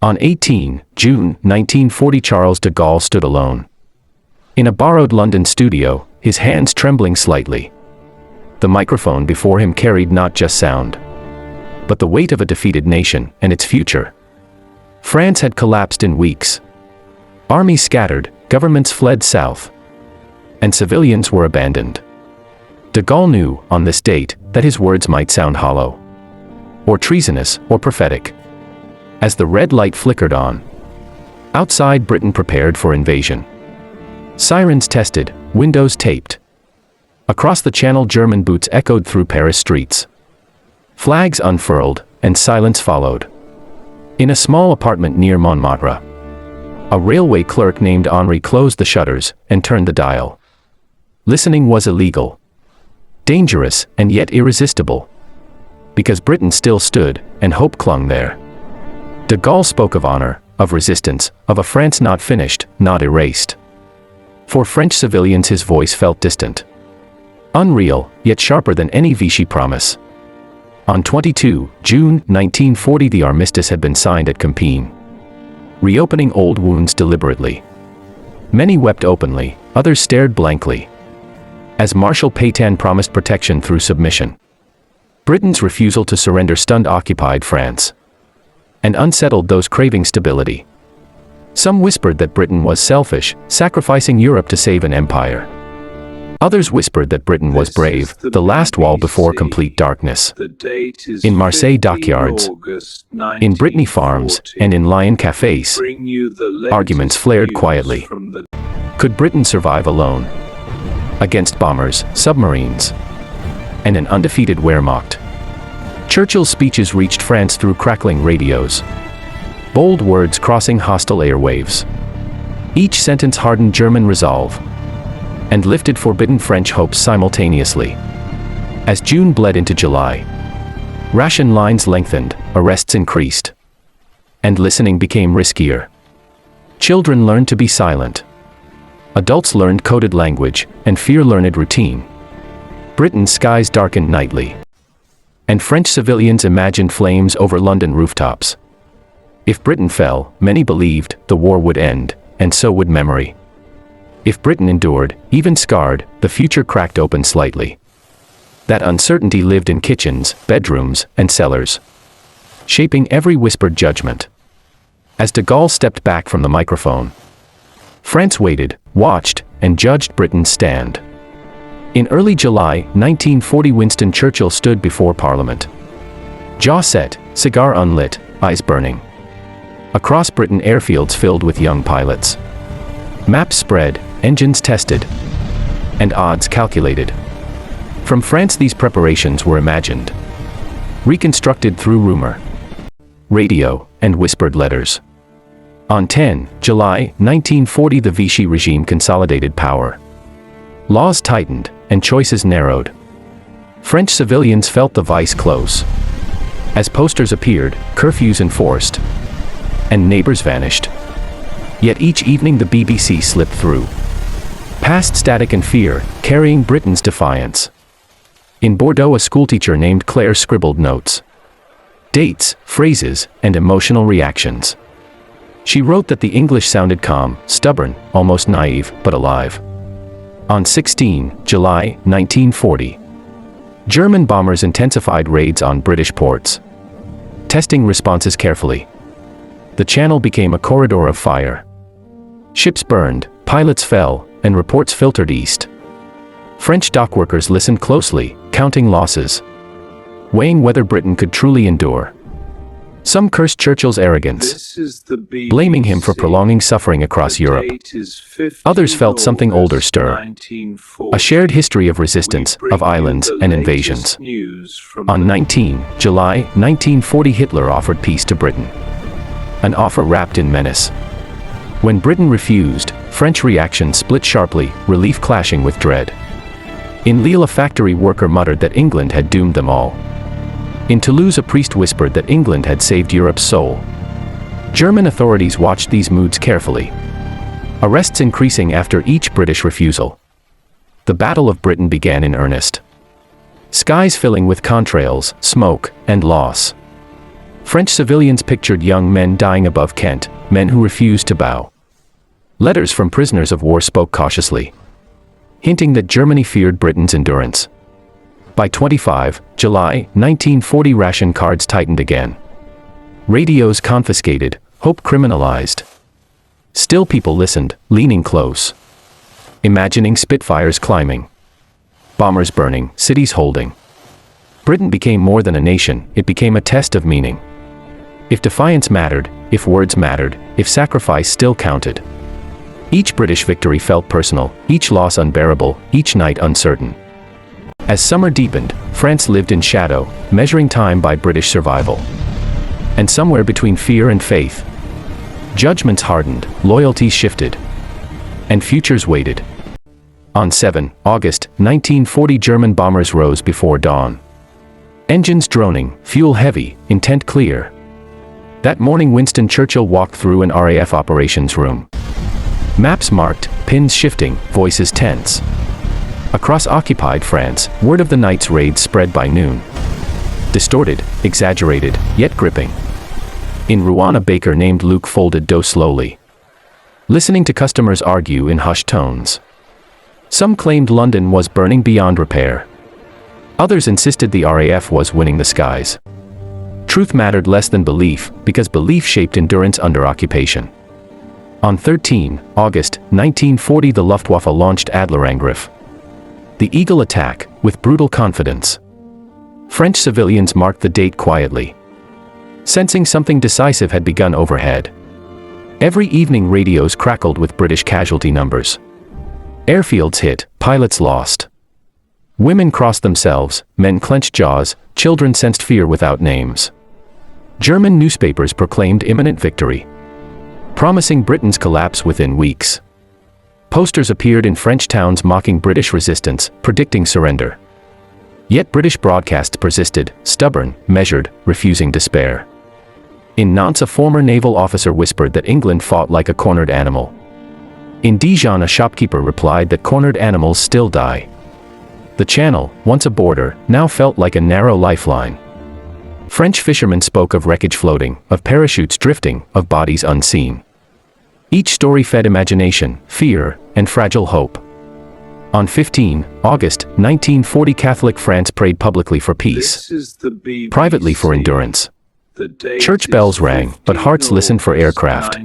On 18 June 1940, Charles de Gaulle stood alone. In a borrowed London studio, his hands trembling slightly. The microphone before him carried not just sound, but the weight of a defeated nation and its future. France had collapsed in weeks. Armies scattered, governments fled south, and civilians were abandoned. De Gaulle knew, on this date, that his words might sound hollow, or treasonous, or prophetic. As the red light flickered on, outside Britain prepared for invasion. Sirens tested, windows taped. Across the Channel, German boots echoed through Paris streets. Flags unfurled, and silence followed. In a small apartment near Montmartre, a railway clerk named Henri closed the shutters and turned the dial. Listening was illegal, dangerous, and yet irresistible, because Britain still stood, and hope clung there. De Gaulle spoke of honor, of resistance, of a France not finished, not erased. For French civilians his voice felt distant, unreal, yet sharper than any Vichy promise. On 22 June 1940, the armistice had been signed at Compiègne, reopening old wounds deliberately. Many wept openly, others stared blankly, as Marshal Pétain promised protection through submission. Britain's refusal to surrender stunned occupied France, and unsettled those craving stability. Some whispered that Britain was selfish, sacrificing Europe to save an empire. Others whispered that Britain was brave, the last wall before complete darkness. In Marseille dockyards, in Brittany farms, and in Lyon cafés, arguments flared quietly. Could Britain survive alone, against bombers, submarines, and an undefeated Wehrmacht? Churchill's speeches reached France through crackling radios, bold words crossing hostile airwaves. Each sentence hardened German resolve, and lifted forbidden French hopes simultaneously. As June bled into July, ration lines lengthened, arrests increased, and listening became riskier. Children learned to be silent. Adults learned coded language, and fear learned routine. Britain's skies darkened nightly, and French civilians imagined flames over London rooftops. If Britain fell, many believed, the war would end, and so would memory. If Britain endured, even scarred, the future cracked open slightly. That uncertainty lived in kitchens, bedrooms, and cellars, shaping every whispered judgment. As de Gaulle stepped back from the microphone, France waited, watched, and judged Britain's stand. In early July 1940, Winston Churchill stood before Parliament. Jaw set, cigar unlit, eyes burning. Across Britain, airfields filled with young pilots. Maps spread, engines tested, and odds calculated. From France, these preparations were imagined, reconstructed through rumor, radio, and whispered letters. On 10 July 1940, the Vichy regime consolidated power. Laws tightened, and choices narrowed. French civilians felt the vice close. As posters appeared, curfews enforced, and neighbors vanished. Yet each evening the BBC slipped through, past static and fear, carrying Britain's defiance. In Bordeaux, a schoolteacher named Claire scribbled notes, dates, phrases, and emotional reactions. She wrote that the English sounded calm, stubborn, almost naive, but alive. On 16 July 1940, German bombers intensified raids on British ports, testing responses carefully. The Channel became a corridor of fire. Ships burned, pilots fell, and reports filtered east. French dockworkers listened closely, counting losses, weighing whether Britain could truly endure. Some cursed Churchill's arrogance, blaming him for prolonging suffering across Europe. Others felt something older stir, a shared history of resistance, of islands and invasions. On 19 July 1940, Hitler offered peace to Britain, an offer wrapped in menace. When Britain refused, French reaction split sharply, relief clashing with dread. In Lille, a factory worker muttered that England had doomed them all. In Toulouse, a priest whispered that England had saved Europe's soul. German authorities watched these moods carefully, arrests increasing after each British refusal. The Battle of Britain began in earnest. Skies filling with contrails, smoke, and loss. French civilians pictured young men dying above Kent, men who refused to bow. Letters from prisoners of war spoke cautiously, hinting that Germany feared Britain's endurance. By 25 July 1940, ration cards tightened again. Radios confiscated, hope criminalized. Still people listened, leaning close, imagining Spitfires climbing, bombers burning, cities holding. Britain became more than a nation, it became a test of meaning. If defiance mattered, if words mattered, if sacrifice still counted. Each British victory felt personal, each loss unbearable, each night uncertain. As summer deepened, France lived in shadow, measuring time by British survival. And somewhere between fear and faith, judgments hardened, loyalties shifted, and futures waited. On 7 August 1940, German bombers rose before dawn. Engines droning, fuel heavy, intent clear. That morning Winston Churchill walked through an RAF operations room. Maps marked, pins shifting, voices tense. Across occupied France, word of the night's raid spread by noon. Distorted, exaggerated, yet gripping. In Rouen, a baker named Luke folded dough slowly, listening to customers argue in hushed tones. Some claimed London was burning beyond repair. Others insisted the RAF was winning the skies. Truth mattered less than belief, because belief shaped endurance under occupation. On 13 August 1940, the Luftwaffe launched Adlerangriff, the Eagle attack, with brutal confidence. French civilians marked the date quietly, sensing something decisive had begun overhead. Every evening radios crackled with British casualty numbers. Airfields hit, pilots lost. Women crossed themselves, men clenched jaws, children sensed fear without names. German newspapers proclaimed imminent victory, promising Britain's collapse within weeks. Posters appeared in French towns mocking British resistance, predicting surrender. Yet British broadcasts persisted, stubborn, measured, refusing despair. In Nantes, a former naval officer whispered that England fought like a cornered animal. In Dijon, a shopkeeper replied that cornered animals still die. The Channel, once a border, now felt like a narrow lifeline. French fishermen spoke of wreckage floating, of parachutes drifting, of bodies unseen. Each story fed imagination, fear, and fragile hope. On 15 August 1940, Catholic France prayed publicly for peace, privately for endurance. Church bells rang, but hearts listened for aircraft.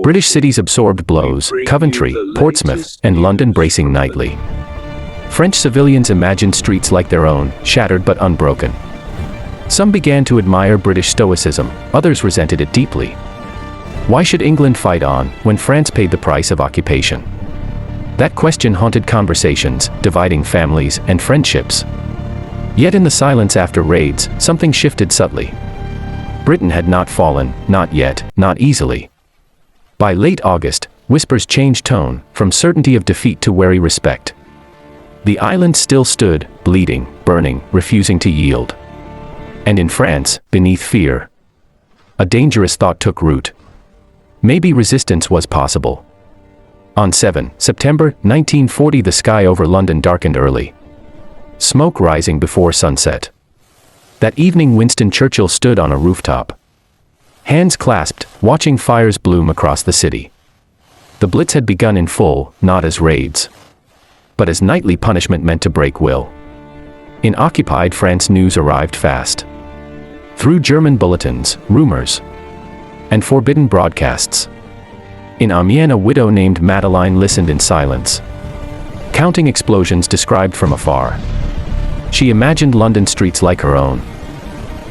British cities absorbed blows, Coventry, Portsmouth, and London bracing nightly. French civilians imagined streets like their own, shattered but unbroken. Some began to admire British stoicism, others resented it deeply. Why should England fight on, when France paid the price of occupation? That question haunted conversations, dividing families and friendships. Yet in the silence after raids, something shifted subtly. Britain had not fallen, not yet, not easily. By late August, whispers changed tone, from certainty of defeat to wary respect. The island still stood, bleeding, burning, refusing to yield. And in France, beneath fear, a dangerous thought took root. Maybe resistance was possible. On 7 September 1940, the sky over London darkened early, smoke rising before sunset. That evening Winston Churchill stood on a rooftop, hands clasped, watching fires bloom across the city. The Blitz had begun in full, not as raids, but as nightly punishment meant to break will. In occupied France, news arrived fast. Through German bulletins, rumors, and forbidden broadcasts. In Amiens, a widow named Madeline listened in silence, counting explosions described from afar. She imagined London streets like her own.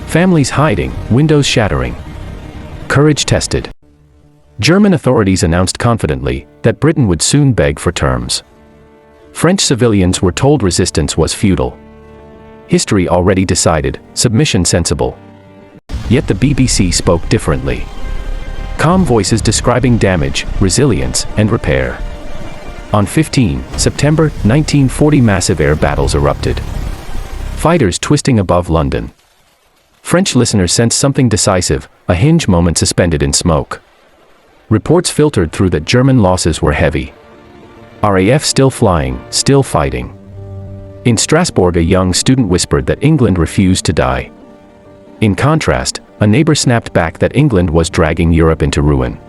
Families hiding, windows shattering. Courage tested. German authorities announced confidently that Britain would soon beg for terms. French civilians were told resistance was futile. History already decided, submission sensible. Yet the BBC spoke differently. Calm voices describing damage, resilience, and repair. On 15 September 1940, massive air battles erupted. Fighters twisting above London. French listeners sensed something decisive, a hinge moment suspended in smoke. Reports filtered through that German losses were heavy. RAF still flying, still fighting. In Strasbourg, a young student whispered that England refused to die. In contrast, a neighbor snapped back that England was dragging Europe into ruin.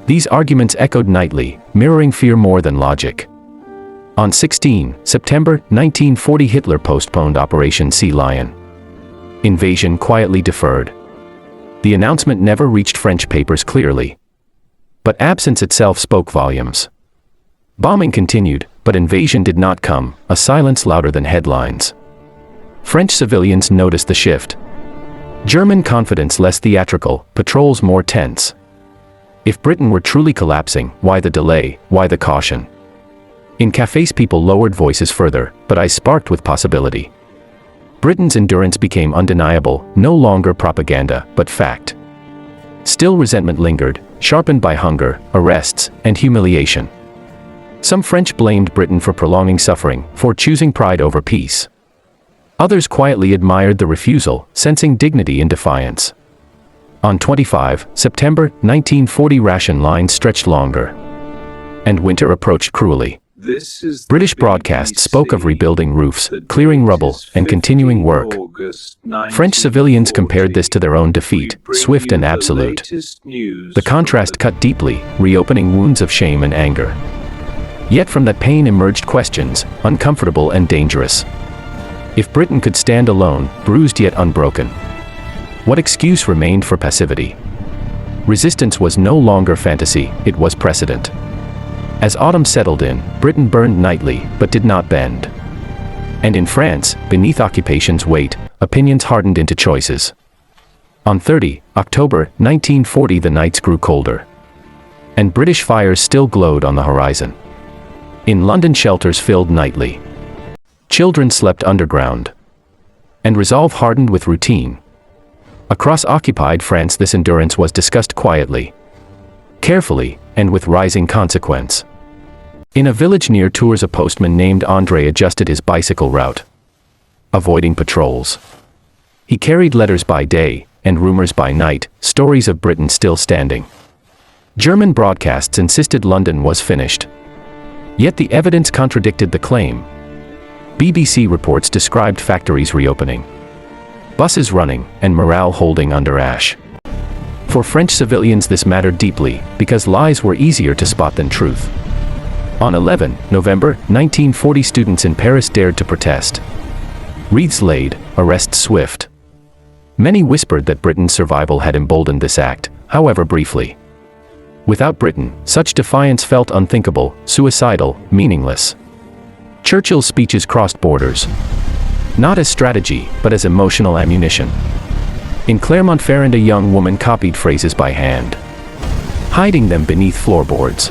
These arguments echoed nightly, mirroring fear more than logic. On 16 September 1940, Hitler postponed Operation Sea Lion. Invasion quietly deferred. The announcement never reached French papers clearly. But absence itself spoke volumes. Bombing continued, but invasion did not come, a silence louder than headlines. French civilians noticed the shift. German confidence less theatrical, patrols more tense. If Britain were truly collapsing, why the delay, why the caution? In cafés people lowered voices further, but eyes sparked with possibility. Britain's endurance became undeniable, no longer propaganda, but fact. Still resentment lingered, sharpened by hunger, arrests, and humiliation. Some French blamed Britain for prolonging suffering, for choosing pride over peace. Others quietly admired the refusal, sensing dignity in defiance. On 25 September 1940, ration lines stretched longer. And winter approached cruelly. British broadcasts spoke of rebuilding roofs, clearing rubble, and continuing work. French civilians compared this to their own defeat, swift and absolute. The contrast cut deeply, reopening wounds of shame and anger. Yet from that pain emerged questions, uncomfortable and dangerous. If Britain could stand alone, bruised yet unbroken, what excuse remained for passivity? Resistance was no longer fantasy, it was precedent. As autumn settled in, Britain burned nightly, but did not bend. And in France, beneath occupation's weight, opinions hardened into choices. On 30 October 1940, the nights grew colder. And British fires still glowed on the horizon. In London, shelters filled nightly. Children slept underground. And resolve hardened with routine. Across occupied France, this endurance was discussed quietly, carefully, and with rising consequence. In a village near Tours, a postman named André adjusted his bicycle route, avoiding patrols. He carried letters by day, and rumors by night, stories of Britain still standing. German broadcasts insisted London was finished. Yet the evidence contradicted the claim. BBC reports described factories reopening, buses running, and morale holding under ash. For French civilians this mattered deeply, because lies were easier to spot than truth. On 11 November 1940, students in Paris dared to protest. Wreaths laid, arrests swift. Many whispered that Britain's survival had emboldened this act, however briefly. Without Britain, such defiance felt unthinkable, suicidal, meaningless. Churchill's speeches crossed borders. Not as strategy, but as emotional ammunition. In Clermont-Ferrand, a young woman copied phrases by hand, hiding them beneath floorboards.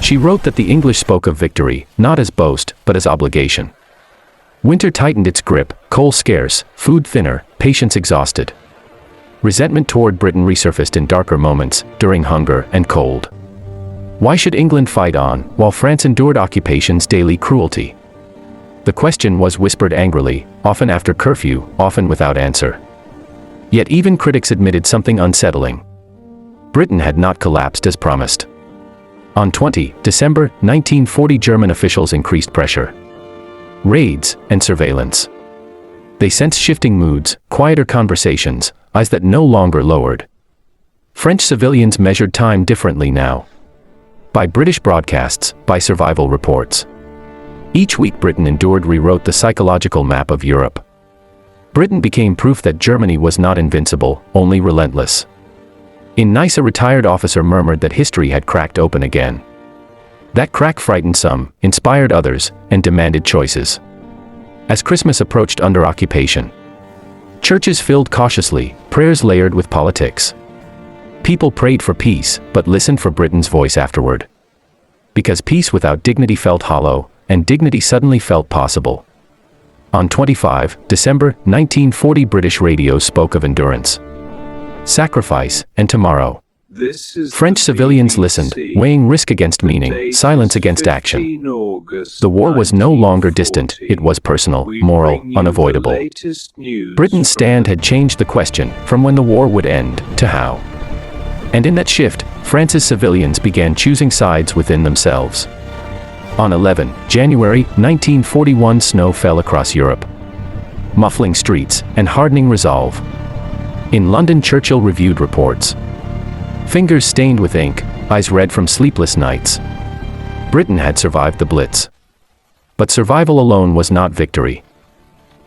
She wrote that the English spoke of victory, not as boast, but as obligation. Winter tightened its grip, coal scarce, food thinner, patience exhausted. Resentment toward Britain resurfaced in darker moments, during hunger and cold. Why should England fight on, while France endured occupation's daily cruelty? The question was whispered angrily, often after curfew, often without answer. Yet even critics admitted something unsettling. Britain had not collapsed as promised. On 20 December 1940, German officials increased pressure. Raids and surveillance. They sensed shifting moods, quieter conversations, eyes that no longer lowered. French civilians measured time differently now. By British broadcasts, by survival reports. Each week Britain endured rewrote the psychological map of Europe. Britain became proof that Germany was not invincible, only relentless. In Nice, a retired officer murmured that history had cracked open again. That crack frightened some, inspired others, and demanded choices. As Christmas approached under occupation, churches filled cautiously, prayers layered with politics. People prayed for peace, but listened for Britain's voice afterward. Because peace without dignity felt hollow, and dignity suddenly felt possible. On 25 December 1940, British radio spoke of endurance, sacrifice, and tomorrow. French civilians listened, weighing risk against meaning, silence against action. The war was no longer distant, it was personal, moral, unavoidable. Britain's stand had changed the question, from when the war would end, to how. And in that shift, France's civilians began choosing sides within themselves. On 11 January 1941, snow fell across Europe, muffling streets and hardening resolve. In London, Churchill reviewed reports. Fingers stained with ink, eyes red from sleepless nights. Britain had survived the Blitz. But survival alone was not victory.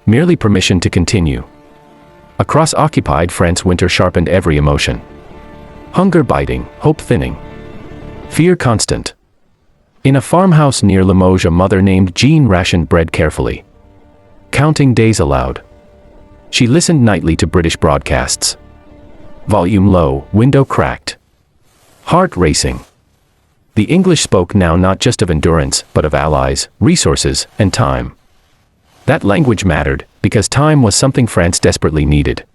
Merely permission to continue. Across occupied France, winter sharpened every emotion. Hunger biting, hope thinning. Fear constant. In a farmhouse near Limoges, a mother named Jean rationed bread carefully. Counting days aloud. She listened nightly to British broadcasts. Volume low, window cracked. Heart racing. The English spoke now not just of endurance, but of allies, resources, and time. That language mattered, because time was something France desperately needed.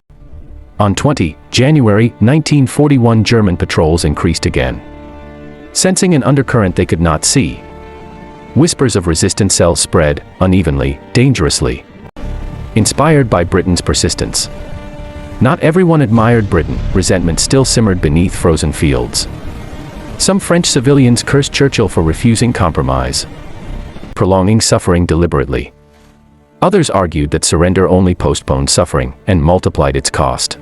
On 20 January 1941, German patrols increased again. Sensing an undercurrent they could not see, whispers of resistance cells spread, unevenly, dangerously. Inspired by Britain's persistence. Not everyone admired Britain, resentment still simmered beneath frozen fields. Some French civilians cursed Churchill for refusing compromise, prolonging suffering deliberately. Others argued that surrender only postponed suffering and multiplied its cost.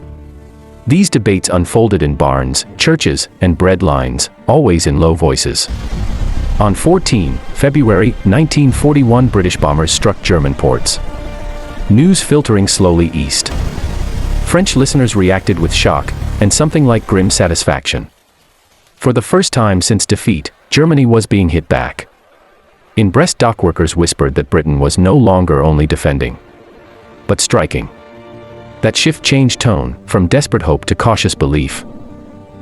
These debates unfolded in barns, churches, and bread lines, always in low voices. On 14 February 1941, British bombers struck German ports. News filtering slowly east. French listeners reacted with shock, and something like grim satisfaction. For the first time since defeat, Germany was being hit back. In Brest, dockworkers whispered that Britain was no longer only defending, but striking. That shift changed tone, from desperate hope to cautious belief.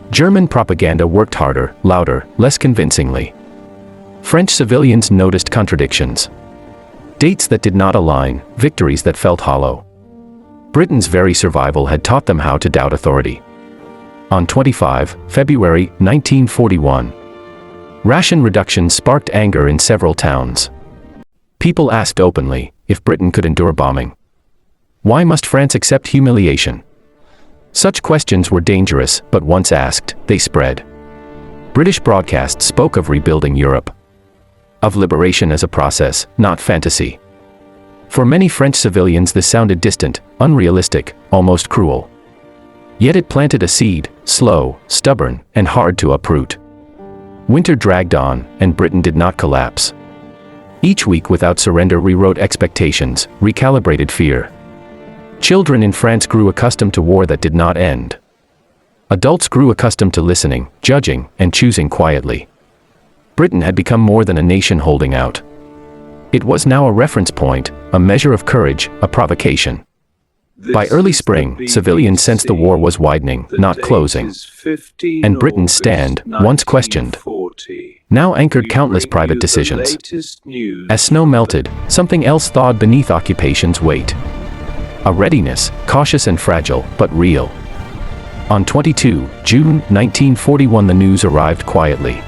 German propaganda worked harder, louder, less convincingly. French civilians noticed contradictions. Dates that did not align, victories that felt hollow. Britain's very survival had taught them how to doubt authority. On 25 February 1941, ration reductions sparked anger in several towns. People asked openly if Britain could endure bombing. Why must France accept humiliation? Such questions were dangerous, but once asked, they spread. British broadcasts spoke of rebuilding Europe. Of liberation as a process, not fantasy. For many French civilians this sounded distant, unrealistic, almost cruel. Yet it planted a seed, slow, stubborn, and hard to uproot. Winter dragged on, and Britain did not collapse. Each week without surrender rewrote expectations, recalibrated fear. Children in France grew accustomed to war that did not end. Adults grew accustomed to listening, judging, and choosing quietly. Britain had become more than a nation holding out. It was now a reference point, a measure of courage, a provocation. By early spring, civilians sensed the war was widening, not closing. And Britain's stand, once questioned, now anchored countless private decisions. As snow melted, something else thawed beneath occupation's weight. A readiness, cautious and fragile, but real. On 22 June 1941, the news arrived quietly.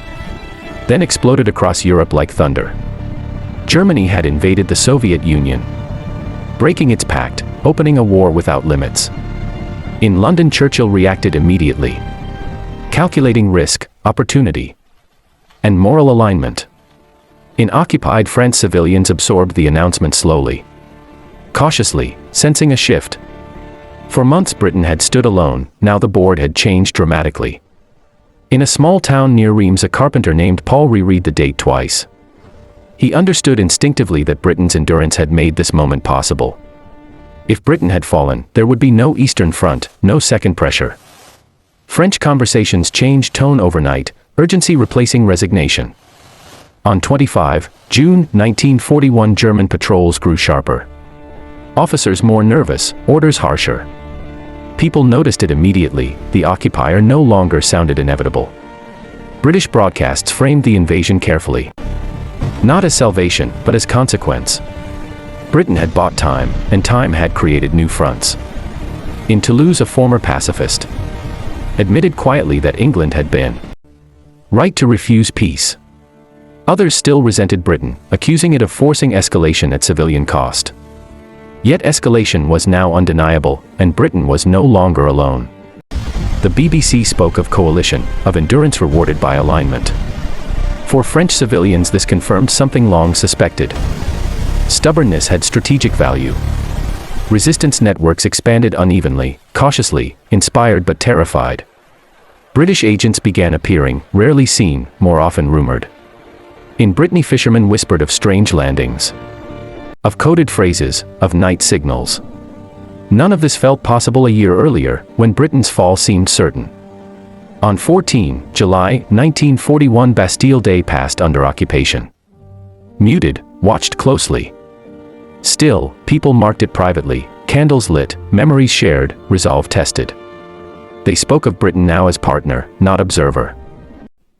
Then exploded across Europe like thunder. Germany had invaded the Soviet Union, breaking its pact, opening a war without limits. In London, Churchill reacted immediately, calculating risk, opportunity, and moral alignment. In occupied France, civilians absorbed the announcement slowly, cautiously, sensing a shift. For months Britain had stood alone, now the board had changed dramatically. In a small town near Reims, a carpenter named Paul reread the date twice. He understood instinctively that Britain's endurance had made this moment possible. If Britain had fallen, there would be no Eastern Front, no second pressure. French conversations changed tone overnight, urgency replacing resignation. On 25 June 1941, German patrols grew sharper. Officers more nervous, orders harsher. People noticed it immediately, the occupier no longer sounded inevitable. British broadcasts framed the invasion carefully. Not as salvation, but as consequence. Britain had bought time, and time had created new fronts. In Toulouse, a former pacifist admitted quietly that England had been right to refuse peace. Others still resented Britain, accusing it of forcing escalation at civilian cost. Yet escalation was now undeniable, and Britain was no longer alone. The BBC spoke of coalition, of endurance rewarded by alignment. For French civilians, this confirmed something long suspected. Stubbornness had strategic value. Resistance networks expanded unevenly, cautiously, inspired but terrified. British agents began appearing, rarely seen, more often rumored. In Brittany, fishermen whispered of strange landings, of coded phrases, of night signals. None of this felt possible a year earlier, when Britain's fall seemed certain. On 14 July 1941, Bastille Day passed under occupation. Muted, watched closely. Still, people marked it privately, candles lit, memories shared, resolve tested. They spoke of Britain now as partner, not observer.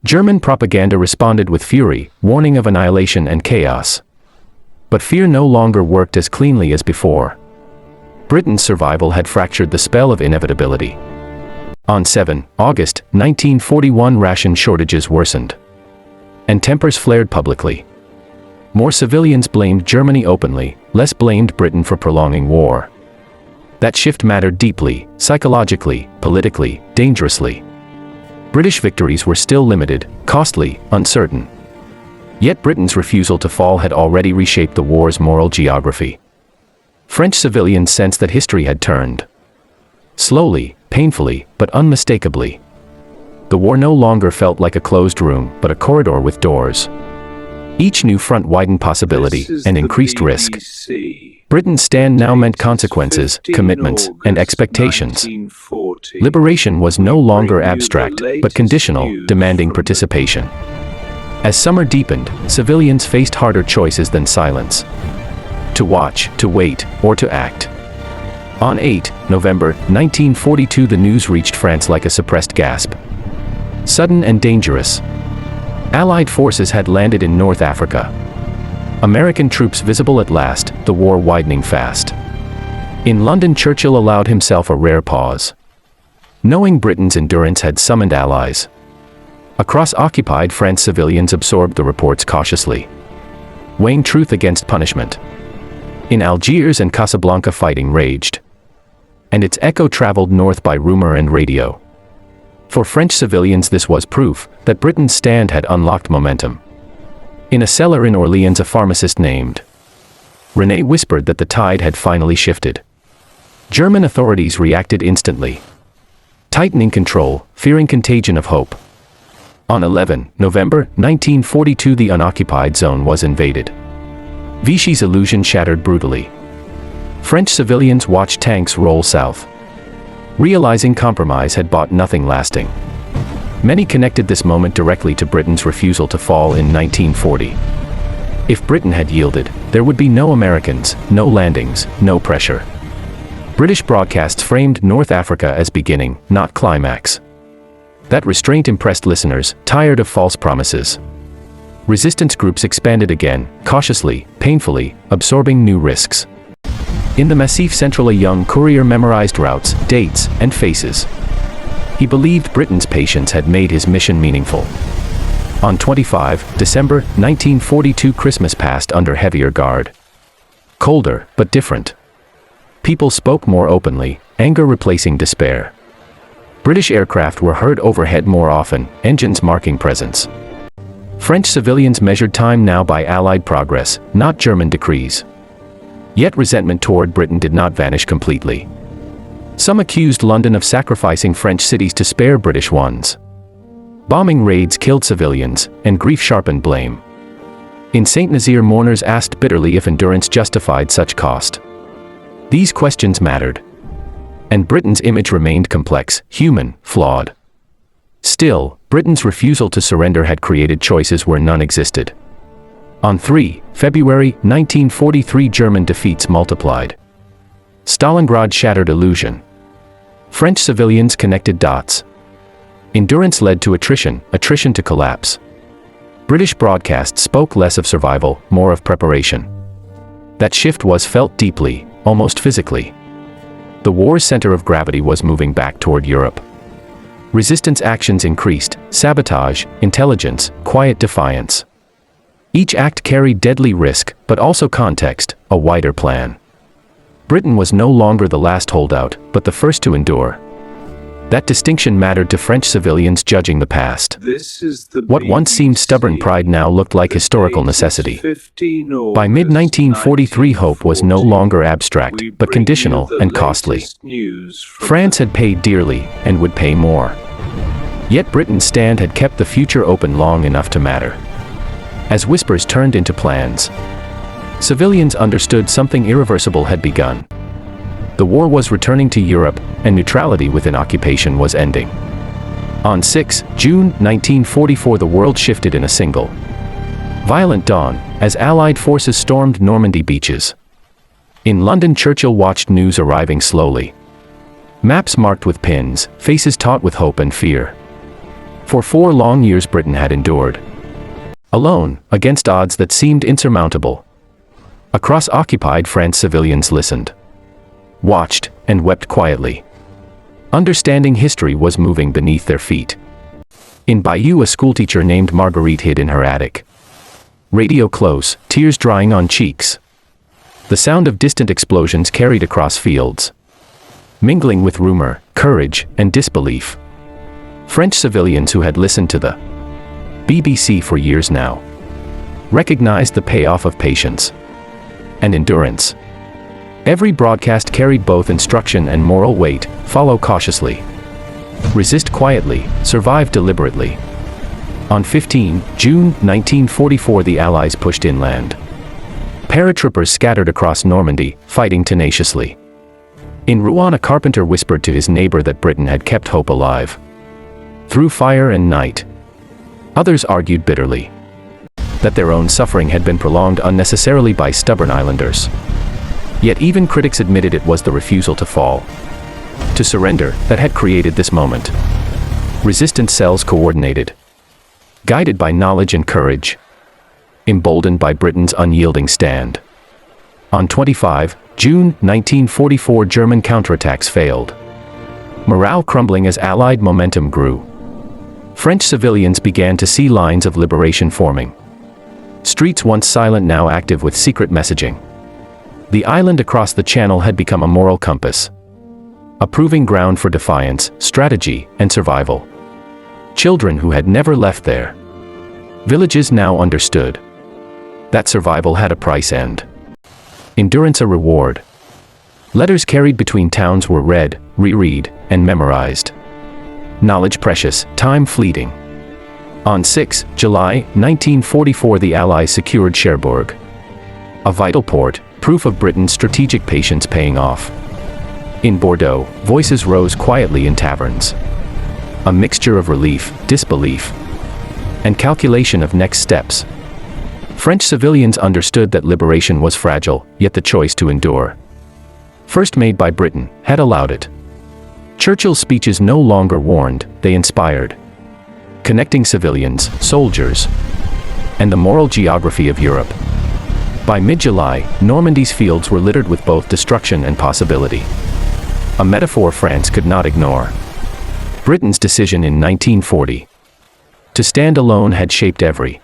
German propaganda responded with fury, warning of annihilation and chaos. But fear no longer worked as cleanly as before. Britain's survival had fractured the spell of inevitability. On 7 August 1941, ration shortages worsened, and tempers flared publicly. More civilians blamed Germany openly, less blamed Britain for prolonging war. That shift mattered deeply, psychologically, politically, dangerously. British victories were still limited, costly, uncertain. Yet Britain's refusal to fall had already reshaped the war's moral geography. French civilians sensed that history had turned. Slowly, painfully, but unmistakably. The war no longer felt like a closed room, but a corridor with doors. Each new front widened possibility and increased risk. Britain's stand now meant consequences, commitments, and expectations. Liberation was no longer abstract, but conditional, demanding participation. As summer deepened, civilians faced harder choices than silence. To watch, to wait, or to act. On 8 November 1942, the news reached France like a suppressed gasp. Sudden and dangerous. Allied forces had landed in North Africa. American troops visible at last, the war widening fast. In London, Churchill allowed himself a rare pause. Knowing Britain's endurance had summoned allies. Across occupied France, civilians absorbed the reports cautiously, weighing truth against punishment. In Algiers and Casablanca, fighting raged, and its echo traveled north by rumor and radio. For French civilians, this was proof that Britain's stand had unlocked momentum. In a cellar in Orleans, a pharmacist named René whispered that the tide had finally shifted. German authorities reacted instantly, tightening control, fearing contagion of hope. On 11 November 1942, the unoccupied zone was invaded. Vichy's illusion shattered brutally. French civilians watched tanks roll south, realizing compromise had bought nothing lasting. Many connected this moment directly to Britain's refusal to fall in 1940. If Britain had yielded, there would be no Americans, no landings, no pressure. British broadcasts framed North Africa as beginning, not climax. That restraint impressed listeners, tired of false promises. Resistance groups expanded again, cautiously, painfully, absorbing new risks. In the Massif Central, a young courier memorized routes, dates, and faces. He believed Britain's patience had made his mission meaningful. On 25 December 1942, Christmas passed under heavier guard. Colder, but different. People spoke more openly, anger replacing despair. British aircraft were heard overhead more often, engines marking presence. French civilians measured time now by Allied progress, not German decrees. Yet resentment toward Britain did not vanish completely. Some accused London of sacrificing French cities to spare British ones. Bombing raids killed civilians, and grief sharpened blame. In Saint-Nazaire, mourners asked bitterly if endurance justified such cost. These questions mattered. And Britain's image remained complex, human, flawed. Still, Britain's refusal to surrender had created choices where none existed. On 3 February 1943, German defeats multiplied. Stalingrad shattered illusion. French civilians connected dots. Endurance led to attrition, attrition to collapse. British broadcasts spoke less of survival, more of preparation. That shift was felt deeply, almost physically. The war's center of gravity was moving back toward Europe. Resistance actions increased, sabotage, intelligence, quiet defiance. Each act carried deadly risk, but also context, a wider plan. Britain was no longer the last holdout, but the first to endure. That distinction mattered to French civilians judging the past. What once seemed stubborn pride now looked like historical necessity. By mid-1943, hope was no longer abstract, but conditional and costly. France had paid dearly, and would pay more. Yet Britain's stand had kept the future open long enough to matter. As whispers turned into plans, civilians understood something irreversible had begun. The war was returning to Europe, and neutrality within occupation was ending. On 6 June 1944, the world shifted in a single violent dawn, as Allied forces stormed Normandy beaches. In London, Churchill watched news arriving slowly. Maps marked with pins, faces taut with hope and fear. For 4 long years Britain had endured, alone, against odds that seemed insurmountable. Across occupied France, civilians listened, watched, and wept quietly. Understanding history was moving beneath their feet. In Bayeux, a schoolteacher named Marguerite hid in her attic. Radio close, tears drying on cheeks. The sound of distant explosions carried across fields, mingling with rumor, courage, and disbelief. French civilians who had listened to the BBC for years now recognized the payoff of patience and endurance. Every broadcast carried both instruction and moral weight: follow cautiously, resist quietly, survive deliberately. On 15 June 1944, the Allies pushed inland. Paratroopers scattered across Normandy, fighting tenaciously. In Rouen, a carpenter whispered to his neighbor that Britain had kept hope alive through fire and night. Others argued bitterly that their own suffering had been prolonged unnecessarily by stubborn islanders. Yet even critics admitted it was the refusal to fall, to surrender, that had created this moment. Resistance cells coordinated, guided by knowledge and courage, emboldened by Britain's unyielding stand. On 25 June 1944, German counterattacks failed, morale crumbling as Allied momentum grew. French civilians began to see lines of liberation forming. Streets once silent now active with secret messaging. The island across the Channel had become a moral compass, a proving ground for defiance, strategy, and survival. Children who had never left their villages now understood that survival had a price and endurance a reward. Letters carried between towns were read, reread, and memorized. Knowledge precious, time fleeting. On 6 July 1944, the Allies secured Cherbourg, a vital port, proof of Britain's strategic patience paying off. In Bordeaux, voices rose quietly in taverns, a mixture of relief, disbelief, and calculation of next steps. French civilians understood that liberation was fragile, yet the choice to endure, first made by Britain, had allowed it. Churchill's speeches no longer warned, they inspired, connecting civilians, soldiers, and the moral geography of Europe. By mid-July, Normandy's fields were littered with both destruction and possibility, a metaphor France could not ignore. Britain's decision in 1940 to stand alone had shaped every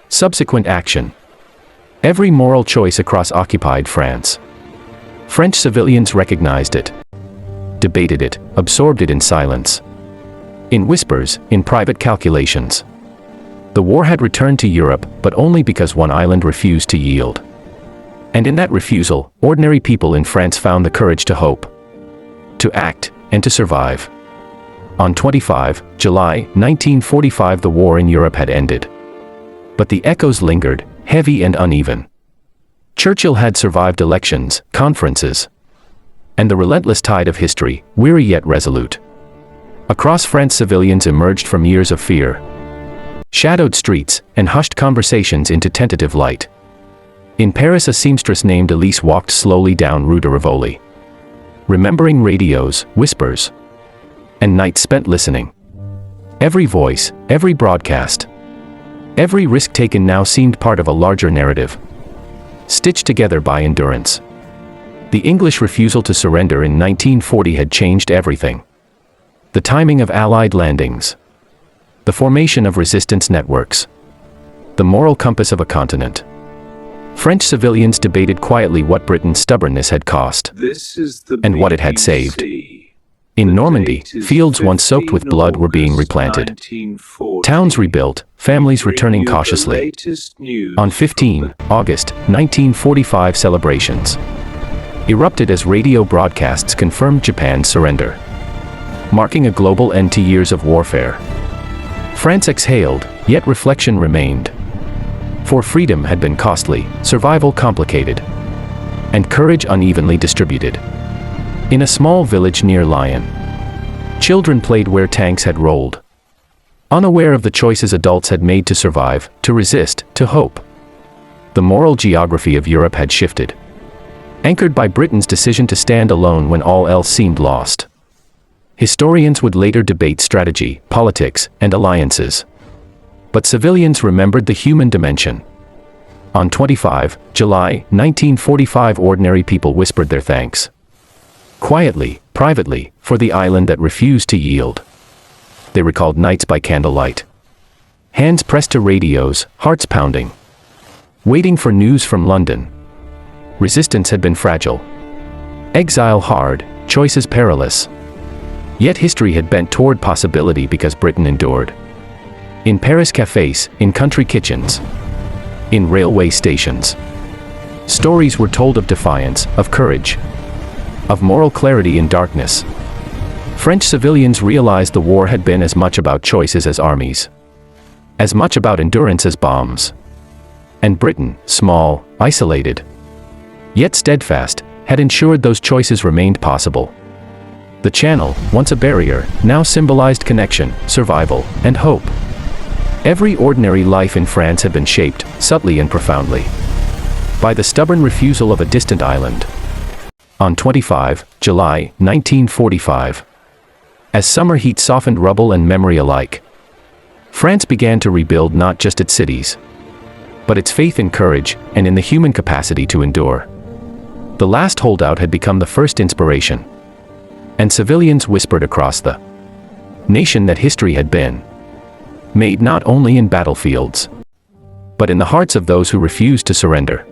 subsequent action, every moral choice across occupied France. French civilians recognized it, debated it, absorbed it in silence, in whispers, in private calculations. The war had returned to Europe, but only because one island refused to yield. And in that refusal, ordinary people in France found the courage to hope, to act, and to survive. On 25 July 1945, the war in Europe had ended. But the echoes lingered, heavy and uneven. Churchill had survived elections, conferences, and the relentless tide of history, weary yet resolute. Across France, civilians emerged from years of fear, shadowed streets, and hushed conversations into tentative light. In Paris, a seamstress named Elise walked slowly down Rue de Rivoli, remembering radios, whispers, and nights spent listening. Every voice, every broadcast, every risk taken now seemed part of a larger narrative, stitched together by endurance. The English refusal to surrender in 1940 had changed everything. The timing of Allied landings, the formation of resistance networks, the moral compass of a continent. French civilians debated quietly what Britain's stubbornness had cost, and what it had saved. In Normandy, fields once soaked with blood were being replanted. Towns rebuilt, families returning cautiously. On 15 August 1945, celebrations erupted as radio broadcasts confirmed Japan's surrender, marking a global end to years of warfare. France exhaled, yet reflection remained. For freedom had been costly, survival complicated, and courage unevenly distributed. In a small village near Lyon, children played where tanks had rolled, unaware of the choices adults had made to survive, to resist, to hope. The moral geography of Europe had shifted, anchored by Britain's decision to stand alone when all else seemed lost. Historians would later debate strategy, politics, and alliances. But civilians remembered the human dimension. On 25 July 1945, ordinary people whispered their thanks, quietly, privately, for the island that refused to yield. They recalled nights by candlelight, hands pressed to radios, hearts pounding, waiting for news from London. Resistance had been fragile, exile hard, choices perilous. Yet history had bent toward possibility because Britain endured. In Paris cafés, in country kitchens, in railway stations, stories were told of defiance, of courage, of moral clarity in darkness. French civilians realized the war had been as much about choices as armies, as much about endurance as bombs. And Britain, small, isolated, yet steadfast, had ensured those choices remained possible. The Channel, once a barrier, now symbolized connection, survival, and hope. Every ordinary life in France had been shaped, subtly and profoundly, by the stubborn refusal of a distant island. On 25 July 1945, as summer heat softened rubble and memory alike, France began to rebuild not just its cities, but its faith in courage and in the human capacity to endure. The last holdout had become the first inspiration, and civilians whispered across the nation that history had been made not only in battlefields, but in the hearts of those who refused to surrender.